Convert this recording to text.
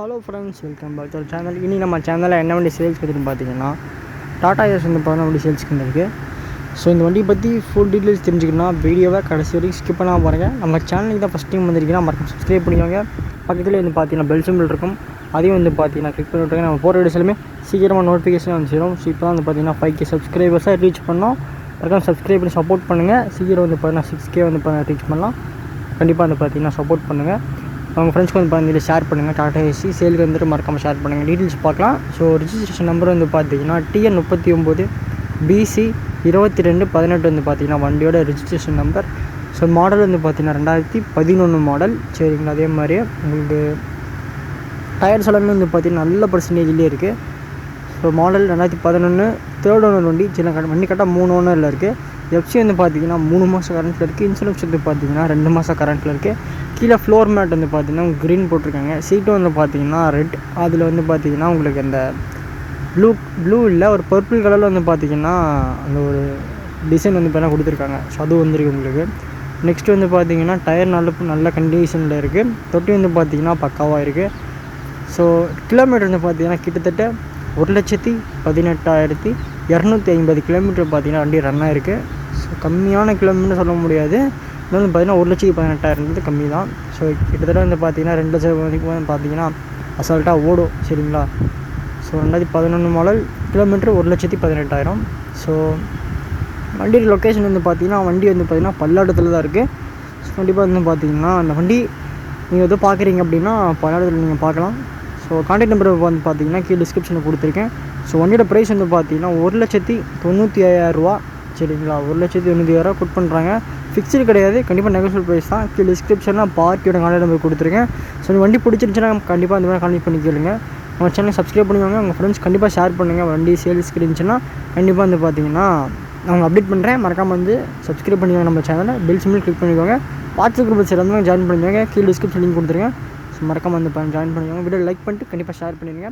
Hello friends, welcome back to channel. இனி நம்ம சேனலில் என்ன வண்டி சேல்ஸ் பற்றினு பார்த்தீங்கன்னா டாடா ஏஸ் வந்து பார்த்தீங்கன்னா வண்டி சேல்ஸ்க்கு இருக்குது. ஸோ இந்த வண்டியை பற்றி ஃபுல் டீட்டெயில்ஸ் தெரிஞ்சுக்கணும்னா வீடியோவை கடைசி வரைக்கும் ஸ்கிப் பண்ணாமல் பாருங்கள். நம்ம சேனலுக்கு தான் ஃபஸ்ட் டைம் வந்திருக்கீங்கன்னா மறக்காம சப்ஸ்கிரைப் பண்ணிக்கோங்க. பக்கத்தில் வந்து பார்த்தீங்கன்னா பெல் சிம்பிள் இருக்கும், அதையும் வந்து பார்த்தீங்கன்னா கிளிக் பண்ணி விட்டுருங்க. நம்ம போகிற வீடியோஸ் எல்லாமே சீக்கிரமாக நோட்டிஃபிகேஷன் வந்து சேரும். ஸோ இப்போ தான் வந்து பார்த்தீங்கன்னா 5K சப்ஸ்கிரைபர்ஸாக ரீச் பண்ணோம். மறக்காம சப்ஸ்கிரைப் பண்ணி சப்போர்ட் பண்ணுங்கள். சீக்கிரம் வந்து பார்த்தீங்கன்னா 6K வந்து ரீச் பண்ணலாம். கண்டிப்பாக வந்து பார்த்தீங்கன்னா சப்போர்ட் பண்ணுங்கள். அவங்க ஃப்ரெண்ட்ஸ்க்கு வந்து பார்த்தீங்கன்னா ஷேர் பண்ணுங்கள். டாடா ஏசி சேலுக்கு வந்துட்டு மறக்காமல் ஷேர் பண்ணுங்கள். டீட்டெயில்ஸ் பார்க்கலாம். ஸோ ரிஜிஸ்ட்ரேஷன் நம்பர் வந்து பார்த்தீங்கன்னா TN39 BC 2218 வந்து பார்த்தீங்கன்னா வண்டியோட ரிஜிஸ்ட்ரேஷன் நம்பர். ஸோ மாடல் வந்து பார்த்தீங்கன்னா 2011 மாடல். சரிங்களா, அதே மாதிரி உங்களுக்கு டயர்ஸ் எல்லாமே வந்து பார்த்தீங்கன்னா நல்ல பர்சன்டேஜ்லேயே இருக்குது. ஸோ மாடல் 2011 தேர்ட் ஓனர் வண்டி. சின்ன வண்டி கரெக்டாக 3 ஓனரில் இருக்குது. எஃப்சி வந்து பார்த்தீங்கன்னா 3 மாதம் கரண்ட்டில் இருக்குது. இன்சூரன்ஸ் வந்து பார்த்தீங்கன்னா 2 மாதம் கரண்ட்டில் இருக்குது. கீழே ஃப்ளோர் மேட் வந்து பார்த்தீங்கன்னா க்ரீன் போட்டிருக்காங்க. சீட்டும் வந்து பார்த்தீங்கன்னா ரெட். அதில் வந்து பார்த்தீங்கன்னா உங்களுக்கு அந்த ப்ளூ இல்லை, ஒரு பர்பிள் கலரில் வந்து பார்த்தீங்கன்னா அந்த ஒரு டிசைன் வந்து பார்த்தீங்கன்னா கொடுத்துருக்காங்க. ஸோ அது வந்துருக்கு உங்களுக்கு. நெக்ஸ்ட்டு வந்து பார்த்தீங்கன்னா டயர் நல்ல கண்டிஷனில் இருக்குது. தொட்டி வந்து பார்த்தீங்கன்னா பக்காவாக இருக்குது. ஸோ கிலோமீட்டர் வந்து பார்த்தீங்கன்னா கிட்டத்தட்ட 1,18,250 கிலோமீட்டர் பார்த்தீங்கன்னா வண்டி ரன் ஆகிருக்கு. ஸோ கம்மியான கிலோமீட்டர் சொல்ல முடியாது. இது வந்து பார்த்தீங்கன்னா 1,18,000 கம்மி தான். ஸோ கிட்டத்தட்ட வந்து பார்த்தீங்கன்னா 2 லட்சம் வரைக்கும் வந்து பார்த்தீங்கன்னா அசால்ட்டாக ஓடும். சரிங்களா. So 2011 model, kilometre 1,18,000. ஸோ வண்டியோட லொக்கேஷன் வந்து பார்த்தீங்கன்னா வண்டி வந்து பார்த்தீங்கன்னா பல்லாடத்தில் தான் இருக்குது. ஸோ கண்டிப்பாக வந்து பார்த்தீங்கன்னா அந்த வண்டி நீங்கள் எதுவும் பார்க்குறீங்க அப்படின்னா பல்லாடத்தில் நீங்கள் பார்க்கலாம். ஸோ கான்டாக்ட் நம்பர் வந்து பார்த்தீங்கன்னா கீழே டிஸ்கிரிப்ஷனில் கொடுத்துருக்கேன். ஸோ வண்டியோட ப்ரைஸ் வந்து பார்த்தீங்கன்னா 1,95,000. சரிங்களா, 1,95,000 குட் பண்ணுறாங்க. ஃபிக்ஸ்டு கிடையாது, கண்டிப்பாக நெகோஷியபிள் ப்ரைஸ் தான். கீழே டிஸ்கிரிப்ஷனில் பார்ட்டியோட கான்டாக்ட் நம்பர் கொடுத்துருக்கேன். ஸோ இந்த வண்டி பிடிச்சிருந்துச்சுன்னா கண்டிப்பாக அந்த மாதிரி கான்டாக்ட் பண்ணி கேளுங்க. நம்ம சேனலை சப்ஸ்கிரைப் பண்ணிக்கோங்க. உங்கள் ஃப்ரெண்ட்ஸ் கண்டிப்பாக ஷேர் பண்ணுங்கள். வண்டி சேல்ஸ்க்கு இருந்துச்சுன்னா கண்டிப்பாக வந்து பார்த்தீங்கன்னா அவங்க அப்டேட் பண்ணுறேன். மறக்காமல் வந்து சப்ஸ்கிரைப் பண்ணிக்கோங்க. நம்ம சேனலை பெல் சிம்பிள் கிளிக் பண்ணிக்கோங்க. வாட்ஸ்அப் குரூப் சிறந்தவங்க ஜாயின் பண்ணிக்கோங்க. கீழே டிஸ்கிரிப்ஷன் லிங்க் கொடுத்துருங்க. ஸோ மறக்காமல் வந்து ஜாயின் பண்ணிக்கோங்க. வீடியோ லைக் பண்ணிட்டு கண்டிப்பாக ஷேர் பண்ணிடுங்க.